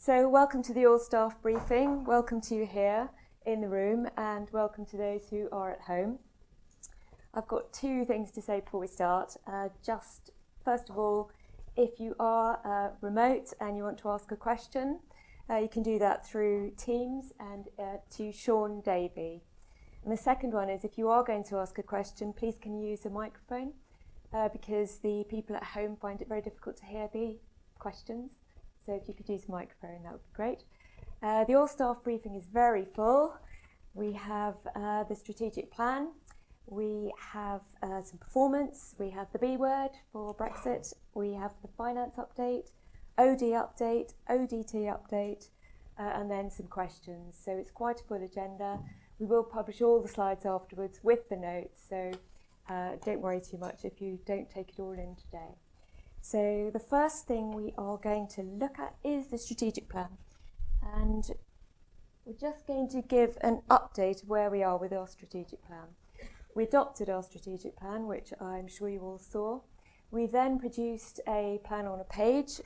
So welcome to the all-staff briefing. Welcome to you here in the room and welcome to those who are at home. I've got two things to say before we start. Just first of all, if you are remote and you want to ask a question, you can do that through Teams and to Sean Davey. And the second one is if you are going to ask a question, please can you use a microphone because the people at home find it very difficult to hear the questions. So if you could use a microphone, that would be great. The all-staff briefing is very full. We have the strategic plan. We have some performance. We have the B word for Brexit. We have the finance update, OD update, ODT update, and then some questions. So it's quite a full agenda. We will publish all the slides afterwards with the notes. So don't worry too much if you don't take it all in today. So the first thing we are going to look at is the strategic plan, and we're just going to give an update of where we are with our strategic plan. We adopted our strategic plan, which I'm sure you all saw. We then produced a plan on a page,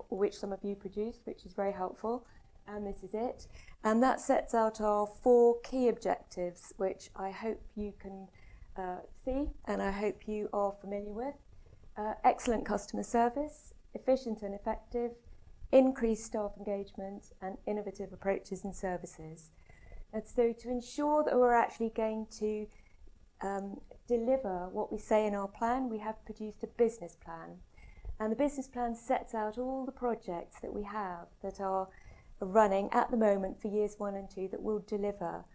which some of you produced, which is very helpful, and this is it. And that sets out our 4 key objectives, which I hope you can see and I hope you are familiar with. Excellent customer service, efficient and effective, increased staff engagement and innovative approaches and services. And so to ensure that we're actually going to deliver what we say in our plan, we have produced a business plan. And the business plan sets out all the projects that we have that are running at the moment for years 1 and 2 that will deliver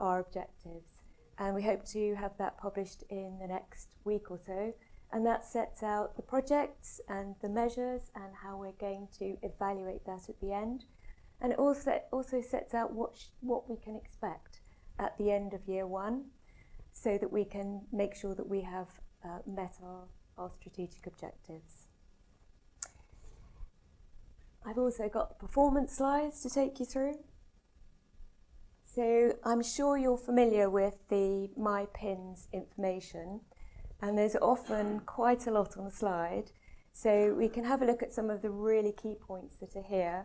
our objectives. And we hope to have that published in the next week or so. And that sets out the projects and the measures and how we're going to evaluate that at the end. And it also sets out what we can expect at the end of year 1 so that we can make sure that we have met our strategic objectives. I've also got the performance slides to take you through. So I'm sure you're familiar with the My Pins information. And there's often quite a lot on the slide. So we can have a look at some of the really key points that are here.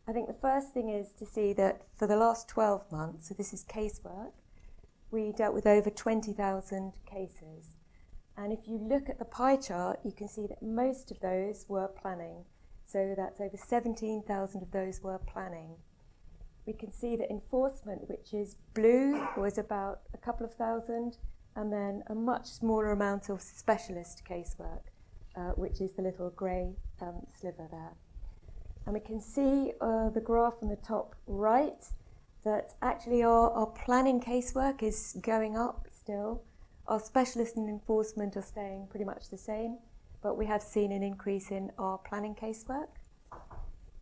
I think the first thing is to see that for the last 12 months, so this is casework, we dealt with over 20,000 cases. And if you look at the pie chart, you can see that most of those were planning. So that's over 17,000 of those were planning. We can see that enforcement, which is blue, was about a couple of thousand, and then a much smaller amount of specialist casework, which is the little grey sliver there. And we can see the graph on the top right that actually our planning casework is going up still. Our specialist and enforcement are staying pretty much the same, but we have seen an increase in our planning casework.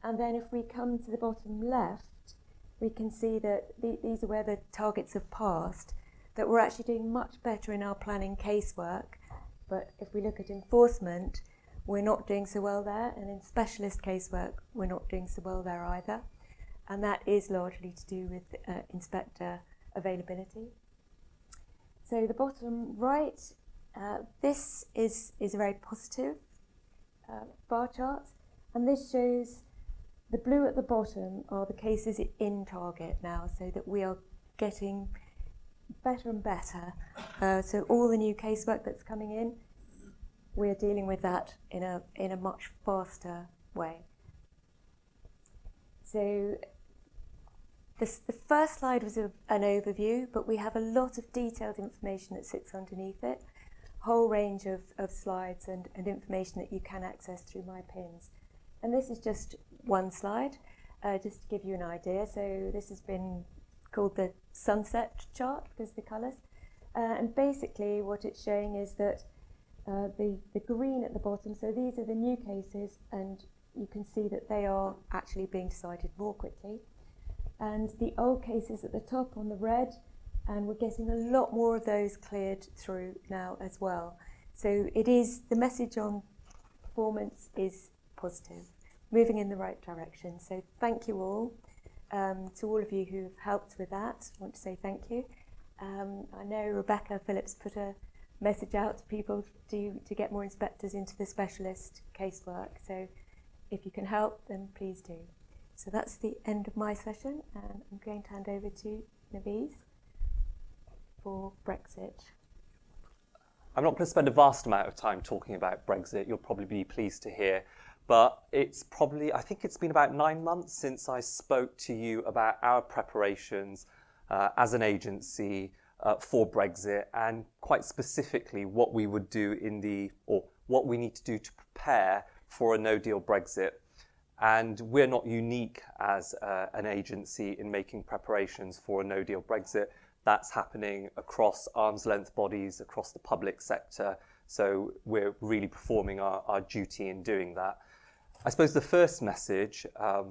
And then if we come to the bottom left, we can see that these are where the targets have passed, that we're actually doing much better in our planning casework, but if we look at enforcement, we're not doing so well there, and in specialist casework, we're not doing so well there either, and that is largely to do with inspector availability. So the bottom right, this is a very positive bar chart, and this shows the blue at the bottom are the cases in target now, so that we are getting better and better. So all the new casework that's coming in, we're dealing with that in a much faster way. So the first slide was an overview, but we have a lot of detailed information that sits underneath it, a whole range of slides and information that you can access through My Pins. And this is just one slide, just to give you an idea. So this has been called the sunset chart because of the colours, and basically what it's showing is that the green at the bottom, so these are the new cases, and you can see that they are actually being decided more quickly, and the old cases at the top on the red, and we're getting a lot more of those cleared through now as well. So it is, the message on performance is positive, moving in the right direction. So thank you all. To all of you who have helped with that, I want to say thank you. I know Rebecca Phillips put a message out to people to get more inspectors into the specialist casework, so if you can help, then please do. So that's the end of my session, and I'm going to hand over to Navise for Brexit. I'm not going to spend a vast amount of time talking about Brexit, you'll probably be pleased to hear, but I think it's been about 9 months since I spoke to you about our preparations as an agency for Brexit, and quite specifically what we would do or what we need to do to prepare for a no-deal Brexit. And we're not unique as an agency in making preparations for a no-deal Brexit. That's happening across arm's length bodies, across the public sector. So we're really performing our duty in doing that. I suppose the first message,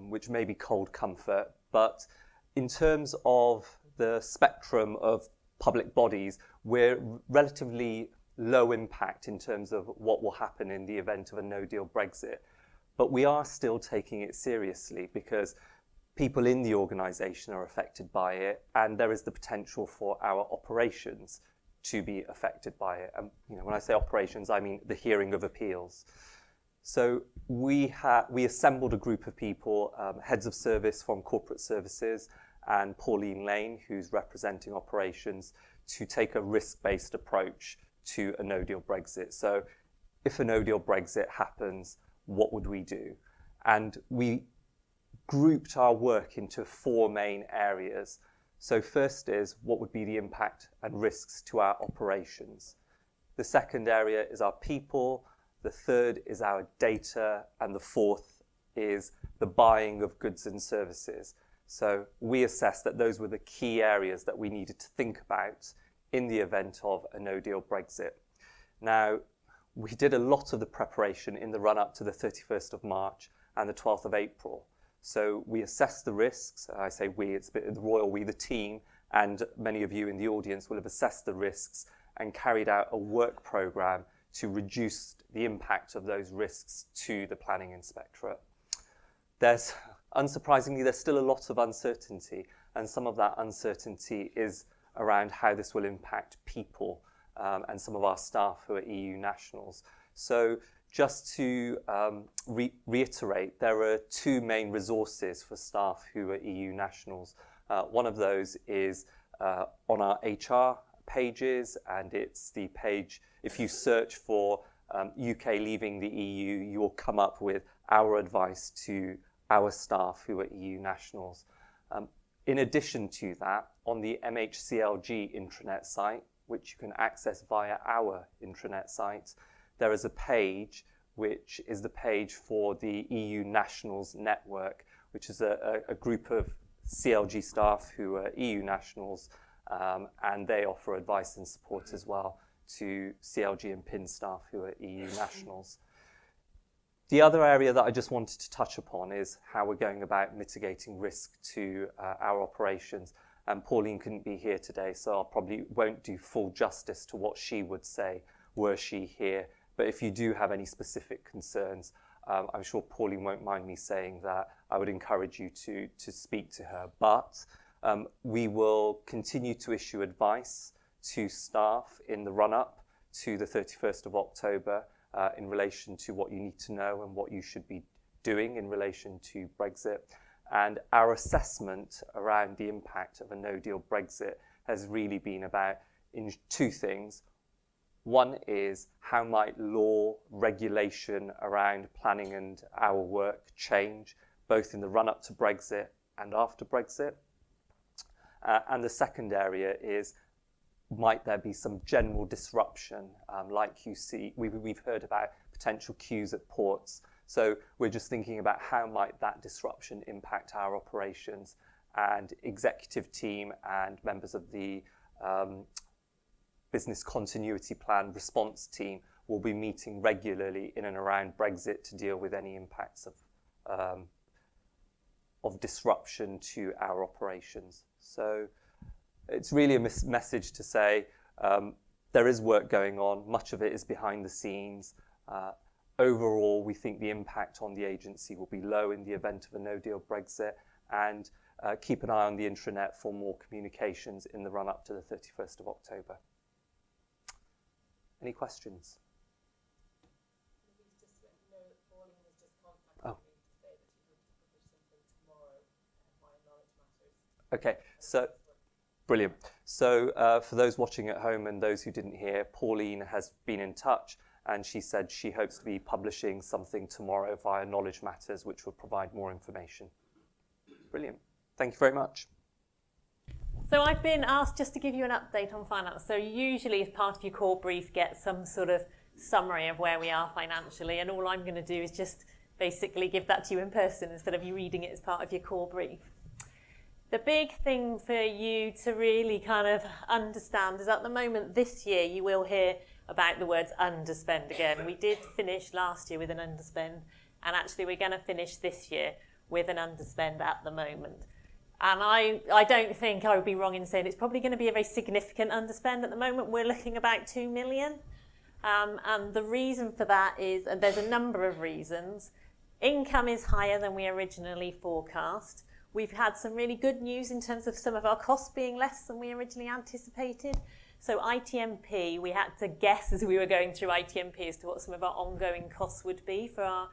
which may be cold comfort, but in terms of the spectrum of public bodies, we're relatively low impact in terms of what will happen in the event of a no-deal Brexit. But we are still taking it seriously because people in the organisation are affected by it, and there is the potential for our operations to be affected by it. And when I say operations, I mean the hearing of appeals. So we assembled a group of people, heads of service from corporate services, and Pauline Lane, who's representing operations, to take a risk-based approach to a no-deal Brexit. So if a no-deal Brexit happens, what would we do? And we grouped our work into 4 main areas. So first is, what would be the impact and risks to our operations? The second area is our people. The third is our data. And the fourth is the buying of goods and services. So we assessed that those were the key areas that we needed to think about in the event of a no-deal Brexit. Now, we did a lot of the preparation in the run-up to the 31st of March and the 12th of April. So we assessed the risks. I say we, it's the royal we, the team, and many of you in the audience will have assessed the risks and carried out a work programme to reduce the impact of those risks to the Planning Inspectorate. Unsurprisingly, there's still a lot of uncertainty, and some of that uncertainty is around how this will impact people and some of our staff who are EU nationals. So just to reiterate, there are 2 main resources for staff who are EU nationals. One of those is on our HR pages, and it's the page, if you search for UK leaving the EU, you will come up with our advice to our staff who are EU nationals. In addition to that, on the MHCLG intranet site, which you can access via our intranet site, there is a page which is the page for the EU Nationals Network, which is a group of CLG staff who are EU nationals, and they offer advice and support as well to CLG and PIN staff who are EU nationals. The other area that I just wanted to touch upon is how we're going about mitigating risk to our operations. And Pauline couldn't be here today, so I probably won't do full justice to what she would say were she here. But if you do have any specific concerns, I'm sure Pauline won't mind me saying that. I would encourage you to speak to her. But we will continue to issue advice to staff in the run-up to the 31st of October in relation to what you need to know and what you should be doing in relation to Brexit. And our assessment around the impact of a no-deal Brexit has really been about 2 things. One is, how might law, regulation around planning and our work change, both in the run-up to Brexit and after Brexit? And the second area is, might there be some general disruption, like you see, we've heard about potential queues at ports. So we're just thinking about how might that disruption impact our operations, and executive team and members of the business continuity plan response team will be meeting regularly in and around Brexit to deal with any impacts of disruption to our operations. So it's really a message to say there is work going on. Much of it is behind the scenes. Overall, we think the impact on the agency will be low in the event of a no-deal Brexit, and keep an eye on the intranet for more communications in the run-up to the 31st of October. Any questions? Just to let you know that Pauline has just contacted me to say that she hopes to publish something tomorrow Okay, so brilliant. So for those watching at home and those who didn't hear, Pauline has been in touch and she said she hopes to be publishing something tomorrow via Knowledge Matters, which will provide more information. Brilliant. Thank you very much. So I've been asked just to give you an update on finance. So usually as part of your core brief, get some sort of summary of where we are financially, and all I'm going to do is just basically give that to you in person instead of you reading it as part of your core brief. The big thing for you to really kind of understand is at the moment this year you will hear about the words underspend again. We did finish last year with an underspend, and actually we're going to finish this year with an underspend at the moment. And I don't think I would be wrong in saying it's probably going to be a very significant underspend. At the moment we're looking about 2 million. And the reason for that is, and there's a number of reasons, income is higher than we originally forecast. We've had some really good news in terms of some of our costs being less than we originally anticipated. So ITMP, we had to guess as we were going through ITMP as to what some of our ongoing costs would be for our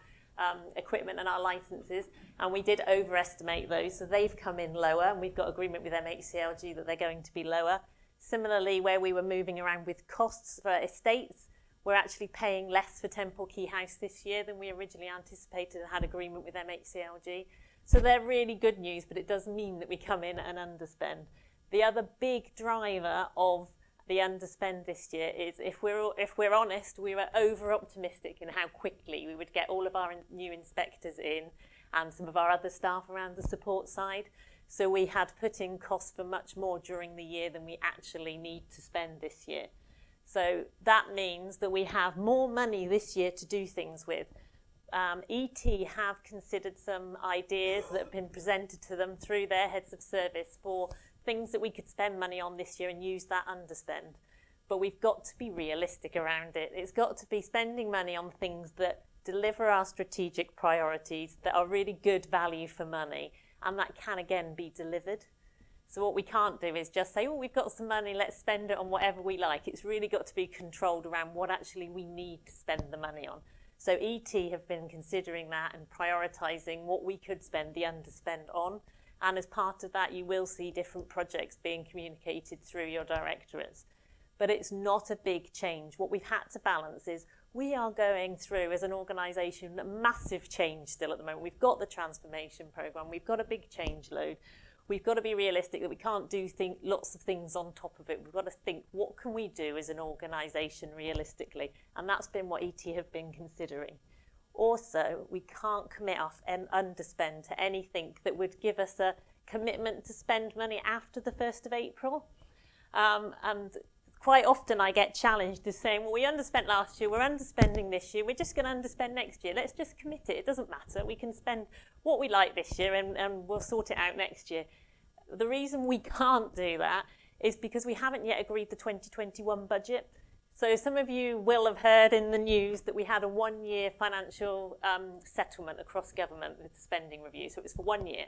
equipment and our licenses, and we did overestimate those, so they've come in lower, and we've got agreement with MHCLG that they're going to be lower. Similarly, where we were moving around with costs for estates, we're actually paying less for Temple Key House this year than we originally anticipated and had agreement with MHCLG. So they're really good news, but it does mean that we come in at an underspend. The other big driver of the underspend this year is, if we're honest, we were over optimistic in how quickly we would get all of our new inspectors in and some of our other staff around the support side. So we had put in costs for much more during the year than we actually need to spend this year. So that means that we have more money this year to do things with. ET have considered some ideas that have been presented to them through their heads of service for things that we could spend money on this year and use that underspend. But we've got to be realistic around it. It's got to be spending money on things that deliver our strategic priorities, that are really good value for money, and that can again be delivered. So what we can't do is just say, oh, we've got some money, let's spend it on whatever we like. It's really got to be controlled around what actually we need to spend the money on. So ET have been considering that and prioritising what we could spend the underspend on. And as part of that, you will see different projects being communicated through your directorates. But it's not a big change. What we've had to balance is we are going through, as an organisation, a massive change still at the moment. We've got the transformation programme. We've got a big change load. We've got to be realistic that we can't do lots of things on top of it. We've got to think, what can we do as an organisation realistically? And that's been what ET have been considering. Also, we can't commit off and underspend to anything that would give us a commitment to spend money after the 1st of April. And quite often I get challenged as saying, well, we underspent last year, we're underspending this year, we're just going to underspend next year. Let's just commit it. It doesn't matter. We can spend what we like this year and we'll sort it out next year. The reason we can't do that is because we haven't yet agreed the 2021 budget. So some of you will have heard in the news that we had a 1-year financial settlement across government with the spending review. So it was for 1 year.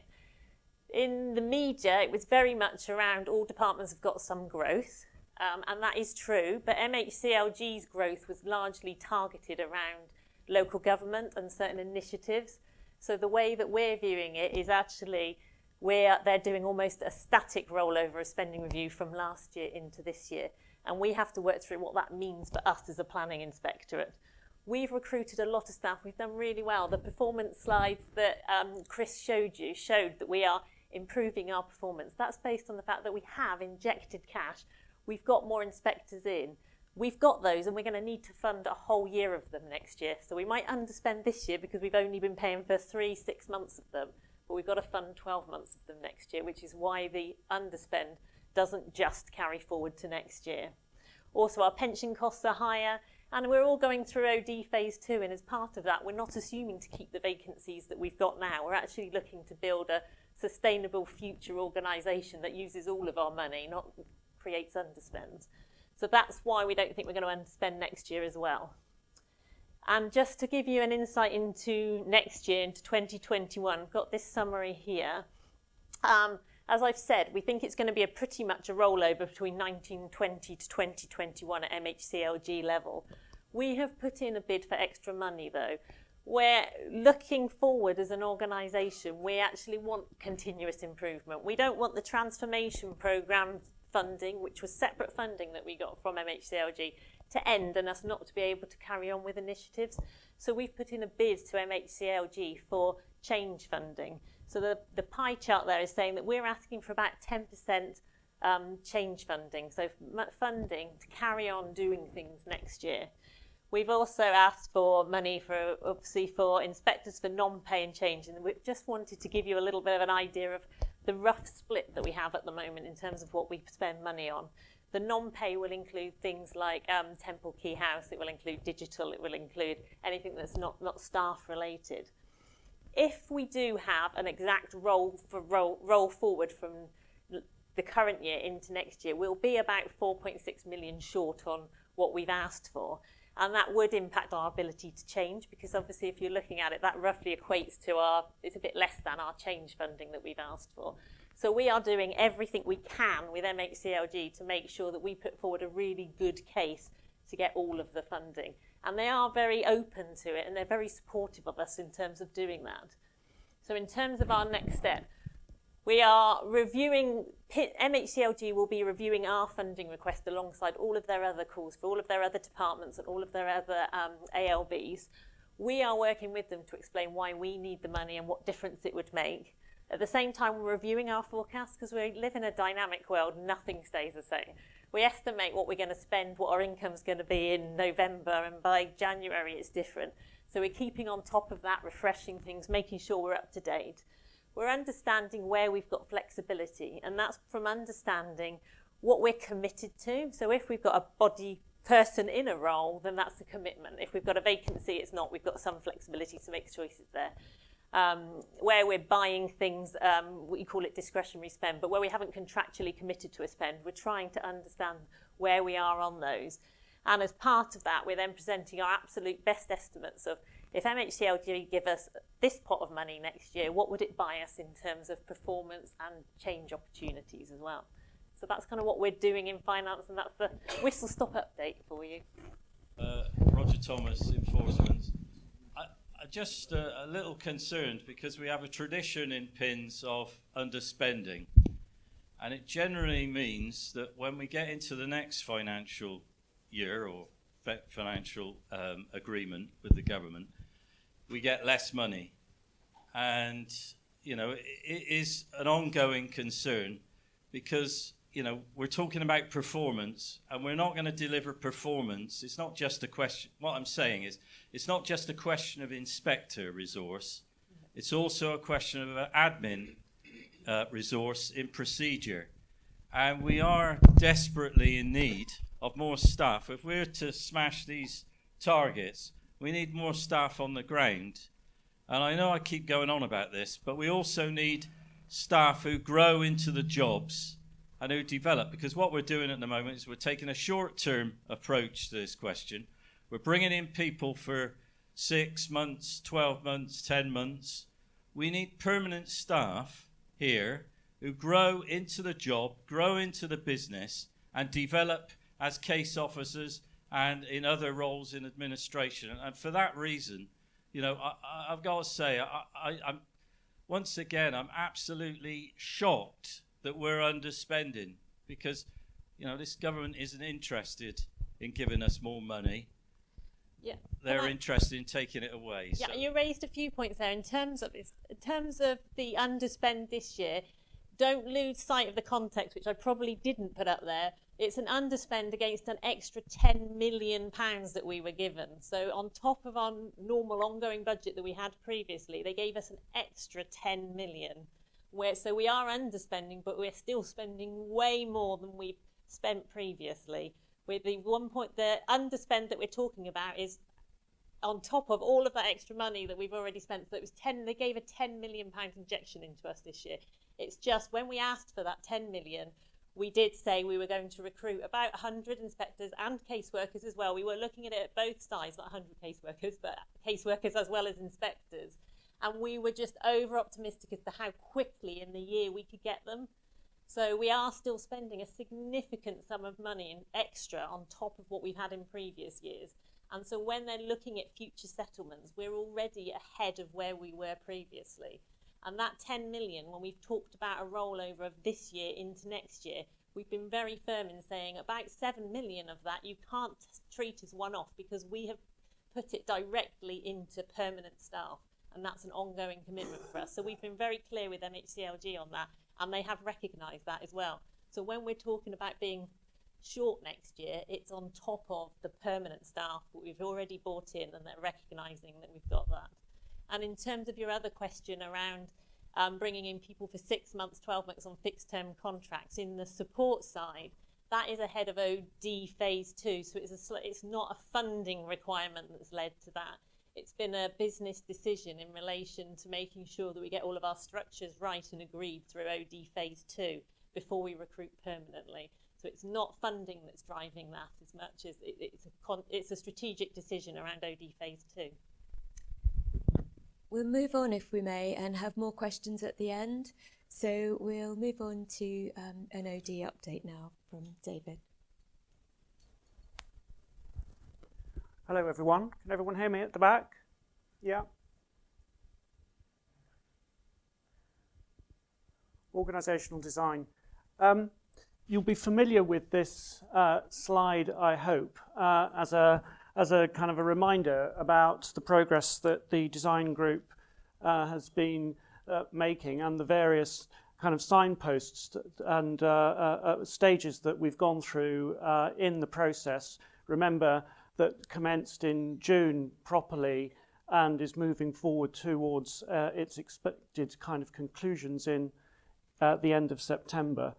In the media, it was very much around all departments have got some growth. And that is true. But MHCLG's growth was largely targeted around local government and certain initiatives. So the way that we're viewing it is actually they're doing almost a static rollover of spending review from last year into this year. And we have to work through what that means for us as a planning inspectorate. We've recruited a lot of staff. We've done really well. The performance slides that Chris showed you showed that we are improving our performance. That's based on the fact that we have injected cash. We've got more inspectors in. We've got those, and we're going to need to fund a whole year of them next year. So we might underspend this year because we've only been paying for 3-6 months of them, but we've got to fund 12 months of them next year, which is why the underspend doesn't just carry forward to next year. Also, our pension costs are higher, and we're all going through OD phase 2, and as part of that, we're not assuming to keep the vacancies that we've got now. We're actually looking to build a sustainable future organisation that uses all of our money, not creates underspend. So that's why we don't think we're going to underspend next year as well. And just to give you an insight into next year, into 2021, I've got this summary here. As I've said, we think it's going to be pretty much a rollover between 1920 to 2021 at MHCLG level. We have put in a bid for extra money though. we're looking forward as an organisation. We actually want continuous improvement. We don't want the transformation programme funding, which was separate funding that we got from MHCLG, to end and us not to be able to carry on with initiatives. So we've put in a bid to MHCLG for change funding. So the pie chart there is saying that we're asking for about 10% change funding, so funding to carry on doing things next year. We've also asked for money for, obviously, for inspectors for non-pay and change, and we just wanted to give you a little bit of an idea of the rough split that we have at the moment in terms of what we spend money on. The non-pay will include things like Temple Key House, it will include digital, it will include anything that's not staff related. If we do have an exact roll forward from the current year into next year, we'll be about 4.6 million short on what we've asked for. And that would impact our ability to change, because obviously if you're looking at it, that roughly equates to it's a bit less than our change funding that we've asked for. So we are doing everything we can with MHCLG to make sure that we put forward a really good case to get all of the funding. And they are very open to it, and they're very supportive of us in terms of doing that. So in terms of our next step, we are reviewing, MHCLG will be reviewing our funding request alongside all of their other calls for all of their other departments and all of their other ALBs. We are working with them to explain why we need the money and what difference it would make. At the same time, we're reviewing our forecast, because we live in a dynamic world, nothing stays the same. We estimate what we're going to spend, what our income's going to be in November, and by January it's different. So we're keeping on top of that, refreshing things, making sure we're up to date. We're understanding where we've got flexibility, and that's from understanding what we're committed to. So if we've got a body person in a role, then that's a commitment. If we've got a vacancy, it's not. We've got some flexibility to make choices there. Where we're buying things, we call it discretionary spend, but where we haven't contractually committed to a spend, we're trying to understand where we are on those. And as part of that, we're then presenting our absolute best estimates of, if MHCLG give us this pot of money next year, what would it buy us in terms of performance and change opportunities as well? So that's kind of what we're doing in finance, and that's the whistle-stop update for you. Roger Thomas, Enforcement. I'm just a little concerned, because we have a tradition in PINS of underspending. And it generally means that when we get into the next financial year or financial agreement with the government, we get less money. And, you know, it is an ongoing concern, because, you know, we're talking about performance, and we're not going to deliver performance. It's not just a question, what I'm saying is, it's not just a question of inspector resource, it's also a question of admin resource in procedure. And we are desperately in need of more staff. If we're to smash these targets, we need more staff on the ground. And I know I keep going on about this, but we also need staff who grow into the jobs and who develop, because what we're doing at the moment is we're taking a short-term approach to this question. We're bringing in people for 6 months, 12 months, 10 months. We need permanent staff here who grow into the job, grow into the business, and develop as case officers and in other roles in administration. And for that reason, you know, I've got to say, I'm once again, I'm absolutely shocked that we're underspending, because, you know, this government isn't interested in giving us more money. Yeah, they're interested in taking it away. Yeah, so. You raised a few points there in terms of the underspend this year. Don't lose sight of the context, which I probably didn't put up there. It's an underspend against an extra £10 million that we were given. So on top of our normal ongoing budget that we had previously, they gave us an extra 10 million. So we are underspending, but we're still spending way more than we've spent previously. With the underspend that we're talking about is on top of all of that extra money that we've already spent. So it was they gave a £10 million injection into us this year. It's just when we asked for that 10 million, we did say we were going to recruit about 100 inspectors and caseworkers as well. We were looking at it at both sides, not 100 caseworkers, but caseworkers as well as inspectors. And we were just over optimistic as to how quickly in the year we could get them. So we are still spending a significant sum of money in extra on top of what we've had in previous years. And so when they're looking at future settlements, we're already ahead of where we were previously. And that 10 million, when we've talked about a rollover of this year into next year, we've been very firm in saying about 7 million of that you can't treat as one-off, because we have put it directly into permanent staff. And that's an ongoing commitment for us. So we've been very clear with NHCLG on that, and they have recognised that as well. So when we're talking about being short next year, it's on top of the permanent staff that we've already brought in, and they're recognising that we've got that. And in terms of your other question around bringing in people for 6 months, 12 months on fixed term contracts, in the support side, that is ahead of OD phase 2. So it's not a funding requirement that's led to that. It's been a business decision in relation to making sure that we get all of our structures right and agreed through OD phase 2 before we recruit permanently. So it's not funding that's driving that as much as it's a strategic decision around OD phase 2. We'll move on, if we may, and have more questions at the end. So we'll move on to an OD update now from David. Hello everyone. Can everyone hear me at the back? Yeah. Organisational design. You'll be familiar with this slide, I hope, as a kind of a reminder about the progress that the design group has been making, and the various kind of signposts and stages that we've gone through in the process. Remember, that commenced in June properly and is moving forward towards its expected kind of conclusions in the end of September.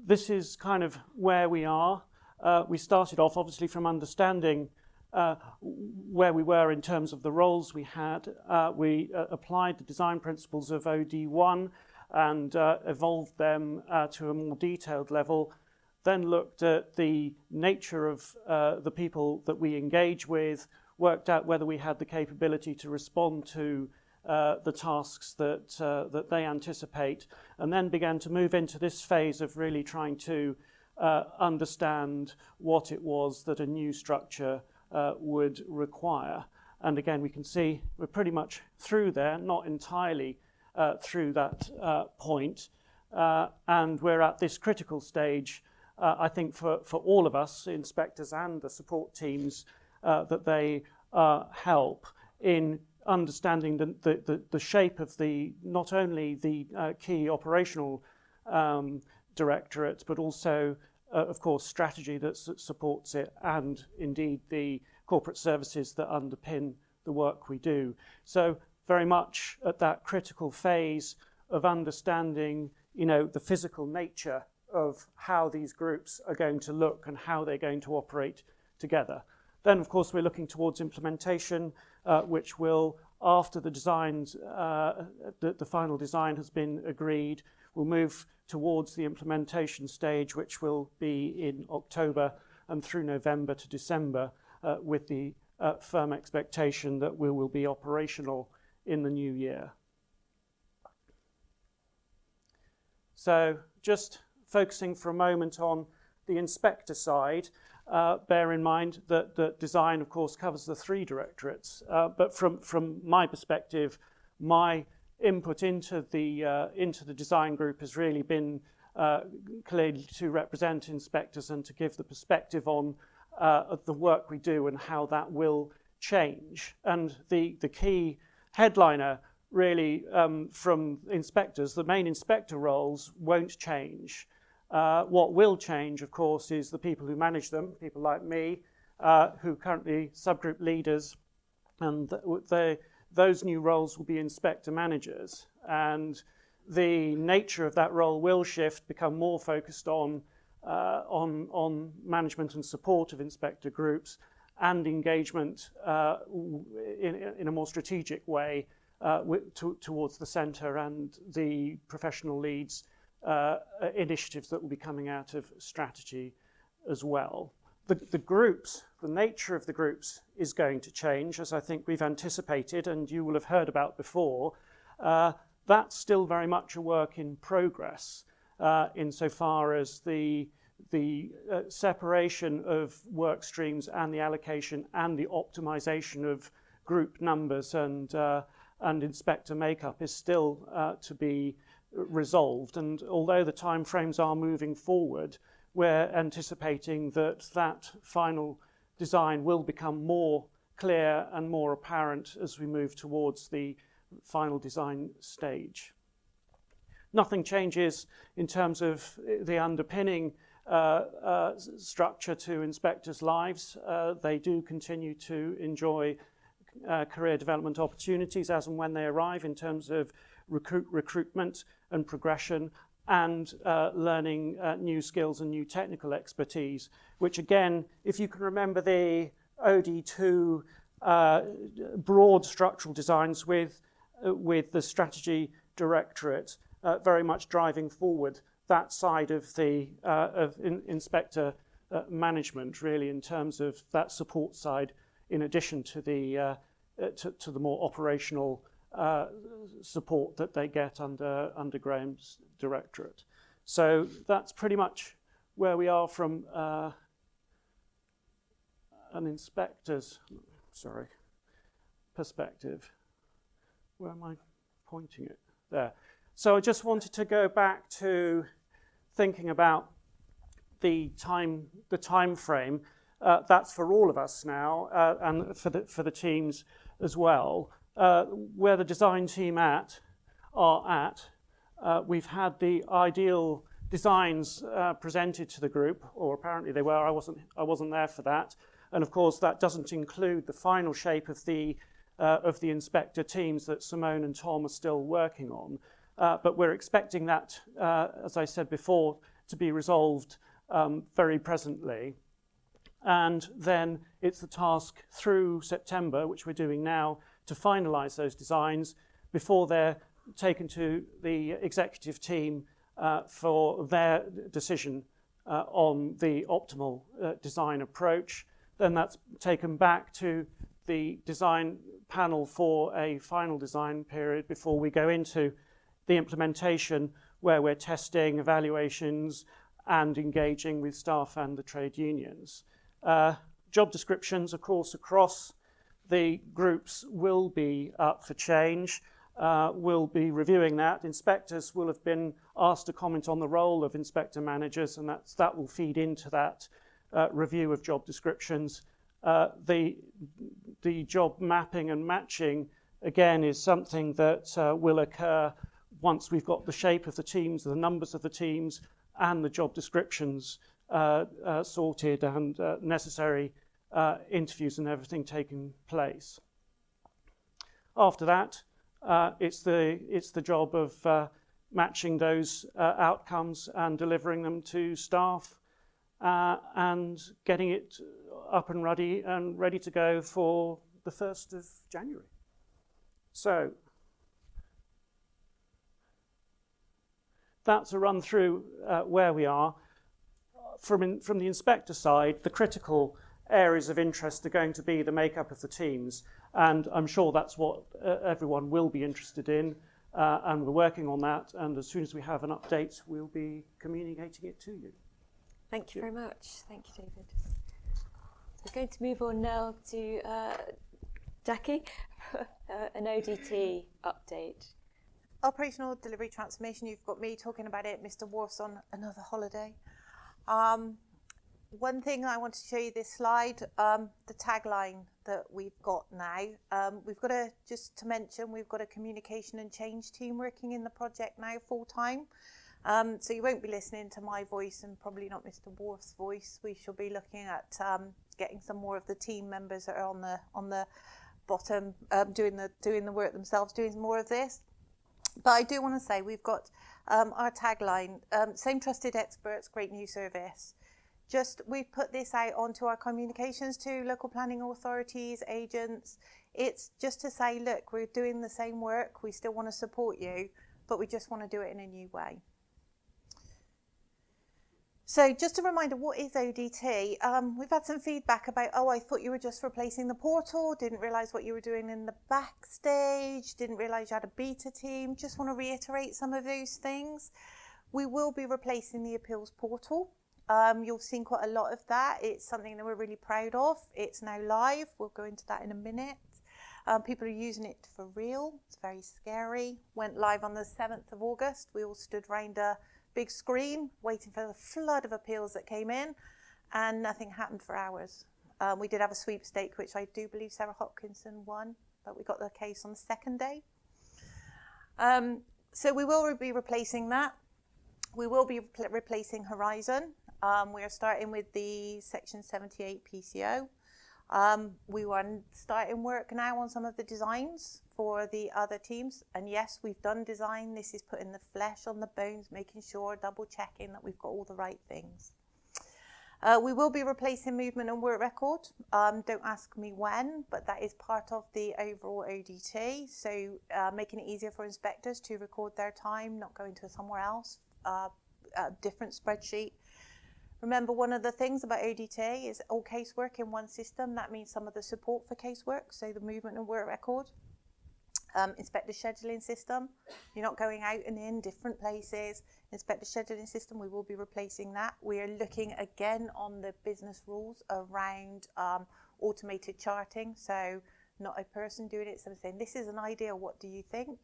This is kind of where we are. We started off obviously from understanding where we were in terms of the roles we had. We applied the design principles of OD1 and evolved them to a more detailed level, then looked at the nature of the people that we engage with, worked out whether we had the capability to respond to the tasks that they anticipate, and then began to move into this phase of really trying to understand what it was that a new structure would require. And again, we can see we're pretty much through there, not entirely through that point, and we're at this critical stage, I think, for all of us, inspectors and the support teams, that they help in understanding the shape of not only the key operational directorate, but also, of course, strategy that supports it, and indeed the corporate services that underpin the work we do. So very much at that critical phase of understanding, the physical nature of how these groups are going to look and how they're going to operate together. Then, of course, we're looking towards implementation, which will, after the designs, the final design has been agreed, we'll move towards the implementation stage, which will be in October and through November to December, with the firm expectation that we will be operational in the new year. So just focusing for a moment on the inspector side, bear in mind that design, of course, covers the 3 directorates. But from my perspective, my input into the design group has really been clearly to represent inspectors and to give the perspective on the work we do and how that will change. And the key headliner really from inspectors, the main inspector roles won't change. What will change, of course, is the people who manage them, people like me, who currently subgroup leaders, and those new roles will be inspector managers. And the nature of that role will shift, become more focused on management and support of inspector groups, and engagement in a more strategic way towards the centre and the professional leads initiatives that will be coming out of strategy as well. The groups, the nature of the groups is going to change, as I think we've anticipated and you will have heard about before. That's still very much a work in progress insofar as the separation of work streams and the allocation and the optimization of group numbers and inspector makeup is still to be resolved. And although the timeframes are moving forward, we're anticipating that that final design will become more clear and more apparent as we move towards the final design stage. Nothing changes in terms of the underpinning structure to inspectors' lives. They do continue to enjoy career development opportunities as and when they arrive in terms of recruitment and progression, and learning new skills and new technical expertise, which again, if you can remember the OD2 broad structural designs with the strategy directorate very much driving forward that side of the inspector management, really, in terms of that support side, in addition to the more operational support that they get under Graham's directorate. So that's pretty much where we are from an inspector's perspective. Where am I pointing it? There. So I just wanted to go back to thinking about the time frame. That's for all of us now, and for the teams as well. Where the design team are at, we've had the ideal designs presented to the group, or apparently they were. I wasn't there for that, and of course that doesn't include the final shape of the inspector teams that Simone and Tom are still working on. But we're expecting that, as I said before, to be resolved very presently. And then it's the task through September, which we're doing now, to finalise those designs before they're taken to the executive team for their decision on the optimal design approach. Then that's taken back to the design panel for a final design period before we go into the implementation, where we're testing evaluations and engaging with staff and the trade unions. Job descriptions, of course, across the groups will be up for change. We'll be reviewing that. Inspectors will have been asked to comment on the role of inspector managers, and that will feed into that review of job descriptions. The job mapping and matching, again, is something that will occur once we've got the shape of the teams, the numbers of the teams, and the job descriptions sorted, and necessary interviews and everything taking place. After that, it's the job of matching those outcomes and delivering them to staff, and getting it up and ready to go for the 1st of January. So that's a run through where we are. From the inspector side, the critical areas of interest are going to be the makeup of the teams, and I'm sure that's what everyone will be interested in, and we're working on that, and as soon as we have an update, we'll be communicating it to you. Thank you very much. Thank you, David. We're going to move on now to Jackie, an ODT update. Operational Delivery Transformation, you've got me talking about it. Mr. Wharf's on another holiday. One thing I want to show you this slide, the tagline that we've got now. We've got just to mention, we've got a communication and change team working in the project now full time. So you won't be listening to my voice and probably not Mr. Wharf's voice. We shall be looking at getting some more of the team members that are on the bottom doing the work themselves, doing more of this. But I do want to say we've got our tagline, same trusted experts, great new service. We've put this out onto our communications to local planning authorities, agents. It's just to say, look, we're doing the same work. We still want to support you, but we just want to do it in a new way. So just a reminder, what is ODT? We've had some feedback about, I thought you were just replacing the portal, didn't realise what you were doing in the backstage, didn't realise you had a beta team. Just want to reiterate some of those things. We will be replacing the appeals portal. You've seen quite a lot of that. It's something that we're really proud of. It's now live. We'll go into that in a minute. People are using it for real. It's very scary. Went live on the 7th of August. We all stood around a big screen waiting for the flood of appeals that came in, and nothing happened for hours. We did have a sweepstake, which I do believe Sarah Hopkinson won, but we got the case on the second day. So we will be replacing that. We will be replacing Horizon. We are starting with the Section 78 PCO. We are starting work now on some of the designs for the other teams. And yes, we've done design. This is putting the flesh on the bones, making sure, double checking that we've got all the right things. We will be replacing movement and work record. Don't ask me when, but that is part of the overall ODT. So making it easier for inspectors to record their time, not going to somewhere else, a different spreadsheet. Remember, one of the things about ODT is all casework in one system. That means some of the support for casework, so the movement and work record. Inspector scheduling system, you're not going out and in different places. Inspector scheduling system, we will be replacing that. We are looking again on the business rules around automated charting, so not a person doing it, someone saying, this is an idea, what do you think?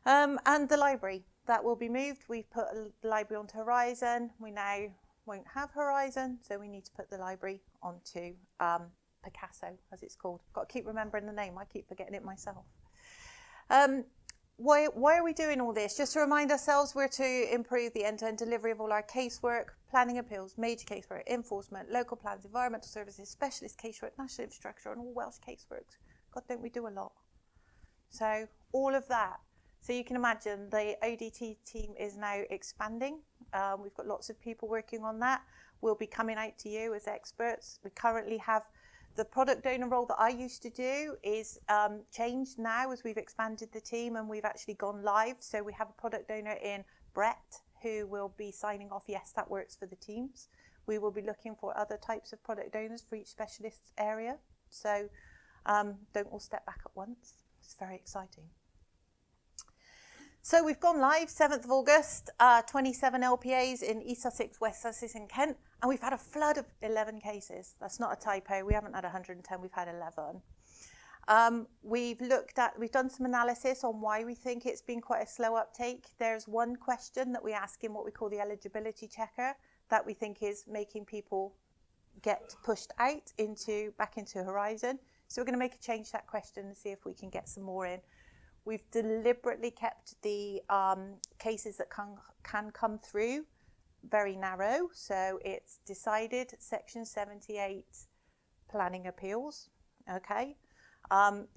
And the library, that will be moved. We've put the library onto Horizon. We now won't have Horizon, so we need to put the library onto Picasso, as it's called. Got to keep remembering the name. I keep forgetting it myself. Why are we doing all this? Just to remind ourselves, we're to improve the end-to-end delivery of all our casework, planning appeals, major casework, enforcement, local plans, environmental services, specialist casework, national infrastructure, and all Welsh caseworks. God, don't we do a lot? So all of that. So you can imagine the ODT team is now expanding. We've got lots of people working on that. We'll be coming out to you as experts. We currently have the product owner role that I used to do is changed now as we've expanded the team and we've actually gone live. So we have a product owner in Brett who will be signing off, yes, that works for the teams. We will be looking for other types of product owners for each specialist area. So don't all step back at once. It's very exciting. So we've gone live 7th of August, 27 LPAs in East Sussex, West Sussex and Kent, and we've had a flood of 11 cases. That's not a typo. We haven't had 110, we've had 11. We've done some analysis on why we think it's been quite a slow uptake. There's one question that we ask in what we call the eligibility checker that we think is making people get pushed out back into Horizon. So we're going to make a change to that question and see if we can get some more in. We've deliberately kept the cases that can come through very narrow. So it's decided Section 78 planning appeals, okay?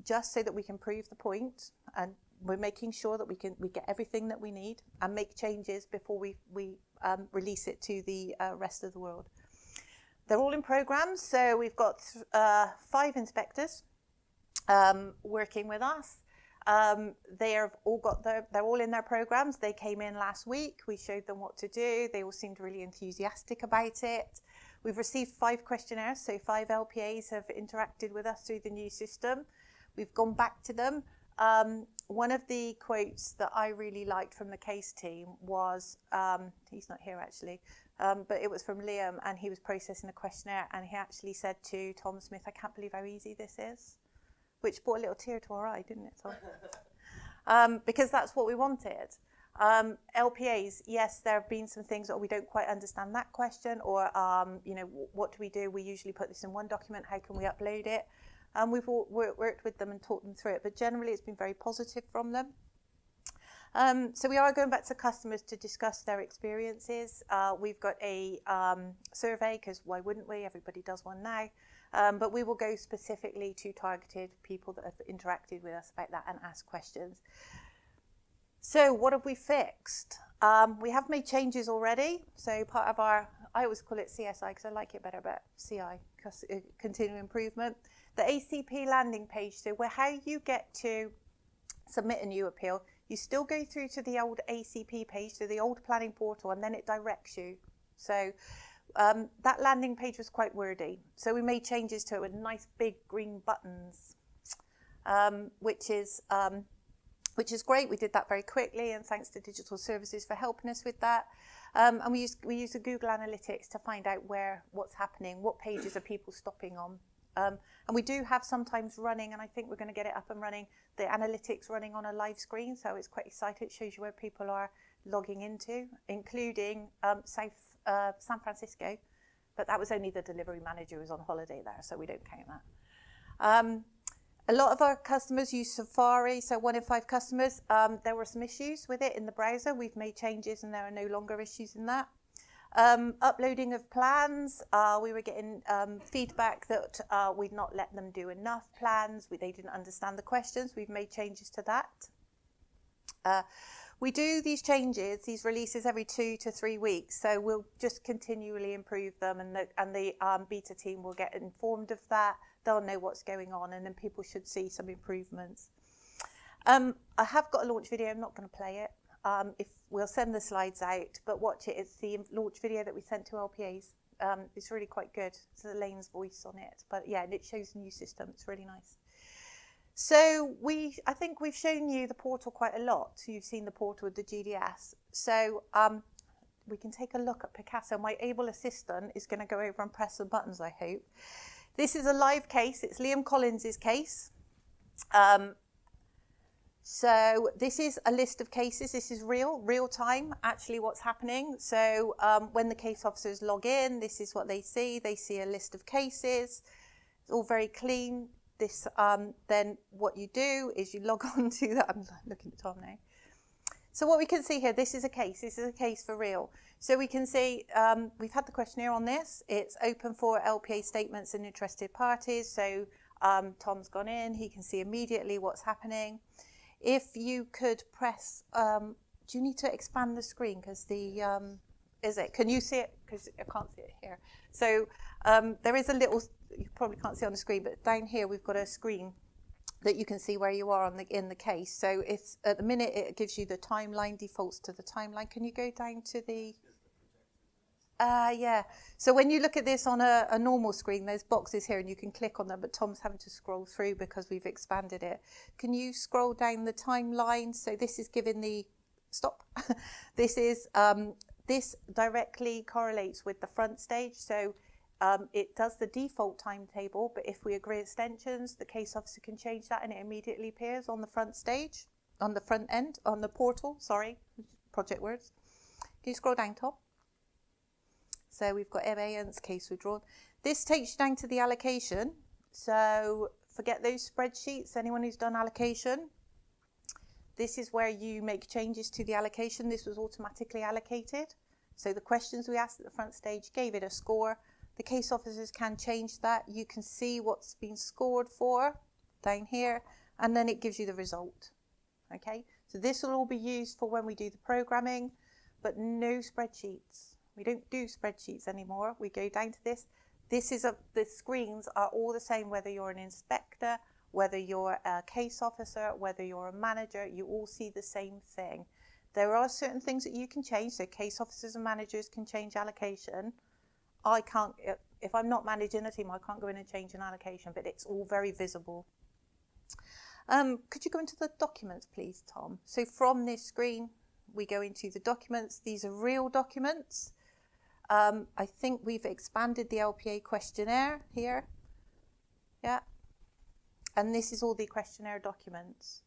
Just so that we can prove the point, and we're making sure that we get everything that we need and make changes before we release it to the rest of the world. They're all in programs, so we've got 5 inspectors working with us. They're all in their programs. They came in last week. We showed them what to do. They all seemed really enthusiastic about it. We've received 5 questionnaires, so 5 LPAs have interacted with us through the new system. We've gone back to them. One of the quotes that I really liked from the case team was, he's not here actually, but it was from Liam, and he was processing a questionnaire, and he actually said to Tom Smith, I can't believe how easy this is. Which brought a little tear to our eye, didn't it, Tom? Because that's what we wanted. LPAs, yes, there have been some things that we don't quite understand that question, or, what do we do? We usually put this in one document. How can we upload it? We've all worked with them and taught them through it, but generally it's been very positive from them. So we are going back to customers to discuss their experiences. We've got a survey, because why wouldn't we? Everybody does one now. But we will go specifically to targeted people that have interacted with us about that and ask questions. So what have we fixed? We have made changes already. So part of I always call it CSI because I like it better, but CI, continuing improvement. The ACP landing page, so how you get to submit a new appeal, you still go through to the old ACP page, so the old planning portal, and then it directs you. So that landing page was quite wordy. So we made changes to it with nice big green buttons, which is which is great. We did that very quickly, and thanks to Digital Services for helping us with that. And we use the Google Analytics to find out what's happening, what pages are people stopping on. And we do have sometimes running, and I think we're going to get it up and running, the analytics running on a live screen, so it's quite exciting. It shows you where people are logging into, including San Francisco, but that was only the delivery manager who was on holiday there, so we don't count that. A lot of our customers use Safari, so 1 in 5 customers. There were some issues with it in the browser. We've made changes and there are no longer issues in that. Uploading of plans, we were getting feedback that we'd not let them do enough plans. They didn't understand the questions. We've made changes to that. We do these changes, these releases every 2 to 3 weeks, so we'll just continually improve them, and the beta team will get informed of that. They'll know what's going on, and then people should see some improvements. I have got a launch video. I'm not going to play it. If we'll send the slides out, but watch it. It's the launch video that we sent to LPAs. It's really quite good. It's Elaine's voice on it, but yeah, and it shows the new system. It's really nice. So I think we've shown you the portal quite a lot. You've seen the portal with the GDS. So we can take a look at Picasso. My able assistant is going to go over and press the buttons, I hope. This is a live case. It's Liam Collins's case. So this is a list of cases. This is real time, actually what's happening. So when the case officers log in, this is what they see. They see a list of cases. It's all very clean. This then what you do is you log on to that. I'm looking at Tom now. So what we can see here, this is a case. This is a case for real. So we can see we've had the questionnaire on this. It's open for LPA statements and interested parties. So Tom's gone in. He can see immediately what's happening. If you could press, do you need to expand the screen? Because can you see it? Because I can't see it here. So there is a little, you probably can't see on the screen, but down here we've got a screen that you can see where you are in the case. So it's at the minute it gives you the timeline, defaults to the timeline. Can you go down to the? Yeah. So when you look at this on a normal screen, there's boxes here and you can click on them, but Tom's having to scroll through because we've expanded it. Can you scroll down the timeline? So this is giving the stop. This directly correlates with the front stage. So it does the default timetable, but if we agree extensions, the case officer can change that and it immediately appears on the front stage, on the front end, on the portal, sorry, project words. Can you scroll down, Tom? So we've got MAN's case withdrawn. This takes you down to the allocation. So forget those spreadsheets, anyone who's done allocation. This is where you make changes to the allocation. This was automatically allocated. So the questions we asked at the front stage gave it a score. The case officers can change that. You can see what's been scored for down here, and then it gives you the result. Okay, so this will all be used for when we do the programming, but no spreadsheets. We don't do spreadsheets anymore. We go down to this. The screens are all the same, whether you're an inspector, whether you're a case officer, whether you're a manager, you all see the same thing. There are certain things that you can change, so case officers and managers can change allocation. I can't, if I'm not managing a team, I can't go in and change an allocation, but it's all very visible. Could you go into the documents, please, Tom? So from this screen, we go into the documents. These are real documents. I think we've expanded the LPA questionnaire here. Yeah. And this is all the questionnaire documents.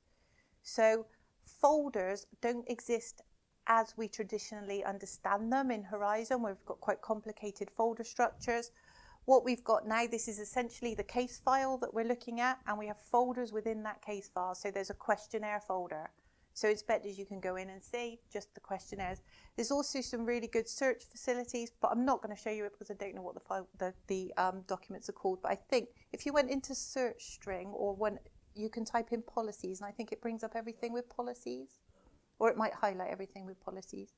So folders don't exist as we traditionally understand them in Horizon, where we've got quite complicated folder structures. What we've got now, this is essentially the case file that we're looking at, and we have folders within that case file. So there's a questionnaire folder. So inspectors, you can go in and see just the questionnaires. There's also some really good search facilities, but I'm not going to show you it because I don't know what the documents are called. But I think if you went into search string, or when you can type in policies, and I think it brings up everything with policies, or it might highlight everything with policies.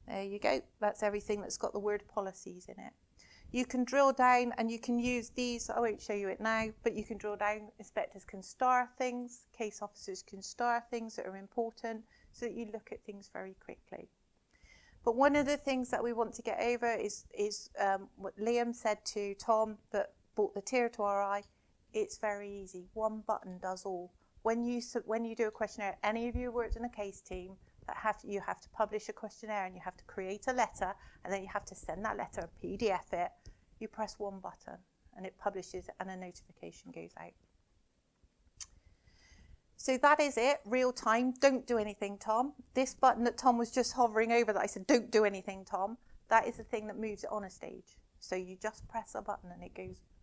There you go. That's everything that's got the word policies in it. You can drill down and you can use these. I won't show you it now, but you can drill down. Inspectors can star things. Case officers can star things that are important so that you look at things very quickly. But one of the things that we want to get over is what Liam said to Tom that brought the tear to our eye. It's very easy. One button does all. when you do a questionnaire, any of you who worked in a case team, you have to publish a questionnaire and you have to create a letter, and then you have to send that letter, PDF it. You press one button and it publishes and a notification goes out. So that is it, real time. Don't do anything, Tom. This button that Tom was just hovering over that I said, don't do anything, Tom, that is the thing that moves it on a stage. So you just press a button and it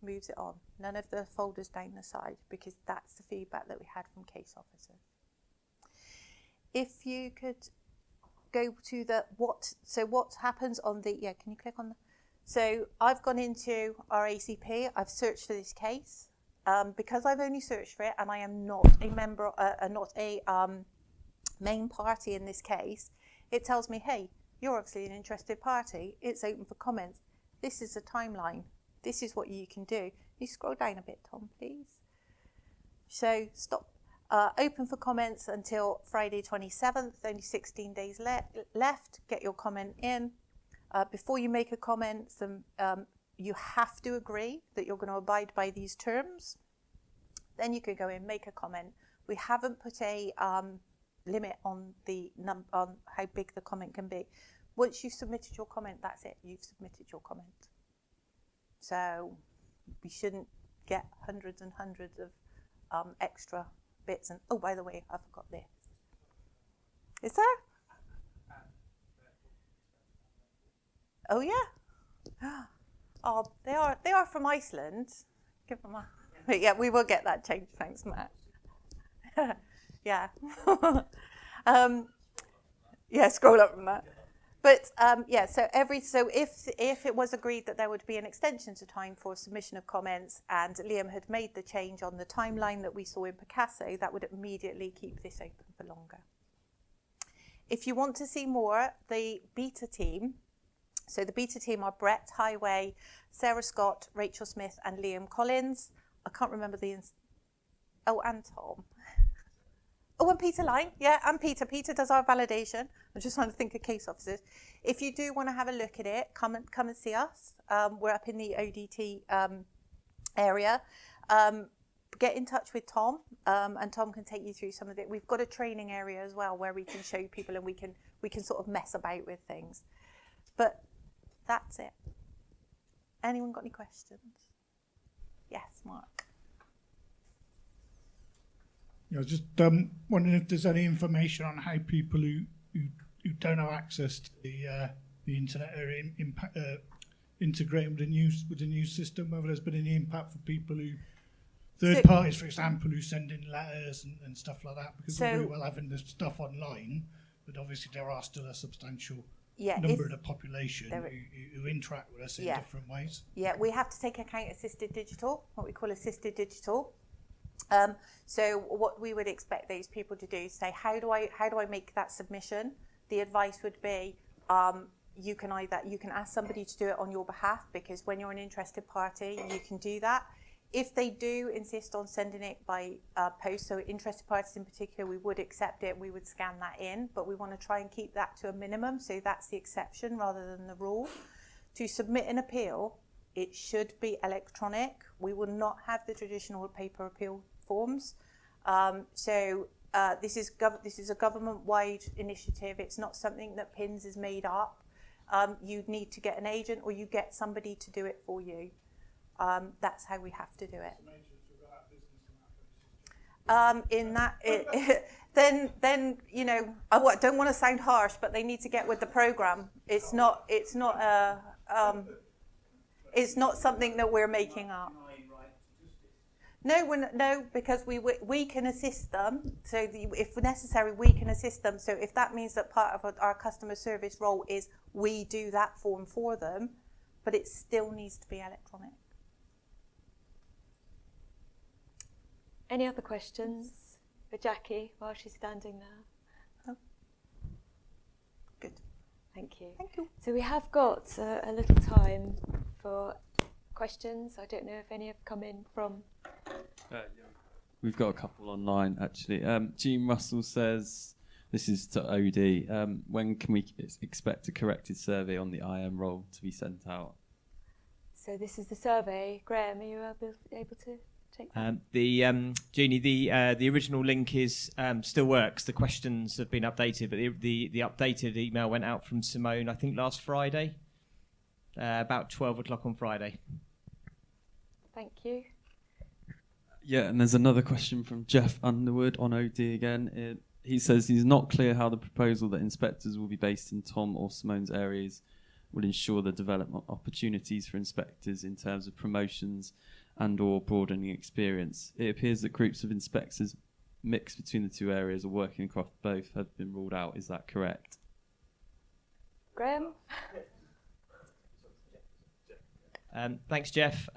moves it on. None of the folders down the side, because that's the feedback that we had from case officers. If you could go to what happens on the, can you click on the, so I've gone into our ACP, I've searched for this case. Because I've only searched for it and I am not a member, not a main party in this case, it tells me, hey, you're obviously an interested party, it's open for comments. This is a timeline. This is what you can do. You scroll down a bit, Tom, please. So stop. Open for comments until Friday 27th, only 16 days left. Get your comment in. Before you make a comment, you have to agree that you're going to abide by these terms. Then you can go in, make a comment. We haven't put a limit on on how big the comment can be. Once you've submitted your comment, that's it. You've submitted your comment. So we shouldn't get hundreds and hundreds of extra bits. And oh, by the way, I forgot this. Is there? Oh yeah. Oh, they are from Iceland. Give them a. But yeah, we will get that changed. Thanks, Matt. Yeah. Yeah, scroll up from that. But yeah, so if it was agreed that there would be an extension to time for submission of comments, and Liam had made the change on the timeline that we saw in Picasso, that would immediately keep this open for longer. If you want to see more, the beta team. So the beta team are Brett Highway, Sarah Scott, Rachel Smith, and Liam Collins. I can't remember and Tom. Oh, and Peter Line. Yeah, and Peter. Peter does our validation. I'm just trying to think of case officers. If you do want to have a look at it, come and see us. We're up in the ODT area. Get in touch with Tom, and Tom can take you through some of it. We've got a training area as well where we can show people and we can sort of mess about with things. But that's it. Anyone got any questions? Yes, Mark. I was just wondering if there's any information on how people who don't have access to the internet are integrating with the new system, whether there's been any impact for people who, third parties, for example, who send in letters and stuff like that, because we're very well having this stuff online, but obviously there are still a substantial number of the population who interact with us in different ways. Yeah, we have to take account assisted digital, what we call assisted digital. So what we would expect those people to do is say, how do I make that submission? The advice would be, you can ask somebody to do it on your behalf, because when you're an interested party, you can do that. If they do insist on sending it by post, so interested parties in particular, we would accept it, we would scan that in, but we want to try and keep that to a minimum, so that's the exception rather than the rule. To submit an appeal, it should be electronic. We will not have the traditional paper appeal forms. This is a government-wide initiative. It's not something that PINS has made up. You need to get an agent, or you get somebody to do it for you. That's how we have to do it. Then you know, I don't want to sound harsh, but they need to get with the program. It's not something that we're making up. No, because we can assist them. So if necessary, we can assist them. So if that means that part of our customer service role is we do that form for them, but it still needs to be electronic. Any other questions for Jackie while she's standing there? Oh. Good. Thank you. Thank you. So we have got a little time for questions. I don't know if any have come in from... We've got a couple online, actually. Jean Russell says, this is to OD, when can we expect a corrected survey on the IM role to be sent out? So this is the survey. Graham, are you able to take that. Jeannie, the original link is still works. The questions have been updated, but the updated email went out from Simone, I think, last Friday, about 12 o'clock on Friday. Thank you. Yeah, and there's another question from Jeff Underwood on OD again. He says he's not clear how the proposal that inspectors will be based in Tom or Simone's areas would ensure the development opportunities for inspectors in terms of promotions and or broadening experience. It appears that groups of inspectors mixed between the two areas or working across both have been ruled out. Is that correct? Graham? Thanks, Jeff.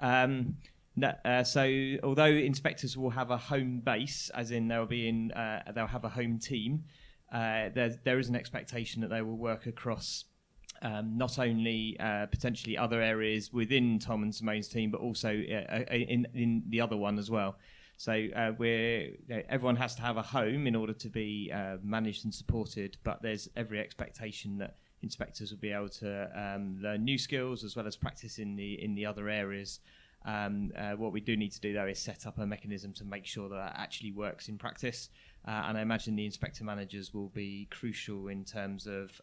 So although inspectors will have a home base, as in they'll have a home team, there is an expectation that they will work across not only potentially other areas within Tom and Simone's team, but also in the other one as well. So everyone has to have a home in order to be managed and supported, but there's every expectation that inspectors will be able to learn new skills as well as practice in the other areas. What we do need to do, though, is set up a mechanism to make sure that actually works in practice. And I imagine the inspector managers will be crucial in terms of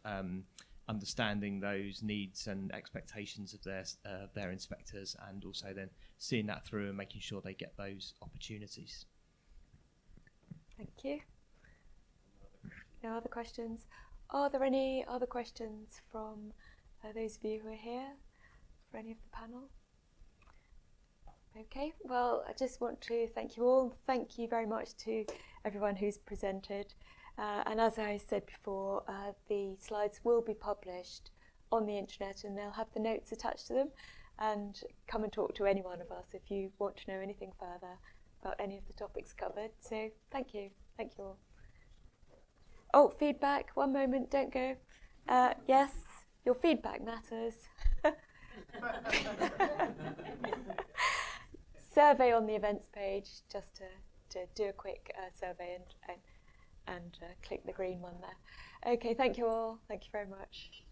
understanding those needs and expectations of their inspectors, and also then seeing that through and making sure they get those opportunities. Thank you. No other questions? Are there any other questions from those of you who are here, for any of the panel? Okay, well, I just want to thank you all. Thank you very much to everyone who's presented. And as I said before, the slides will be published on the internet and they'll have the notes attached to them. And come and talk to any one of us if you want to know anything further about any of the topics covered. So thank you. Thank you all. Oh, feedback. One moment, don't go. Yes, your feedback matters. Survey on the events page, just to do a quick survey and click the green one there. Okay, thank you all. Thank you very much.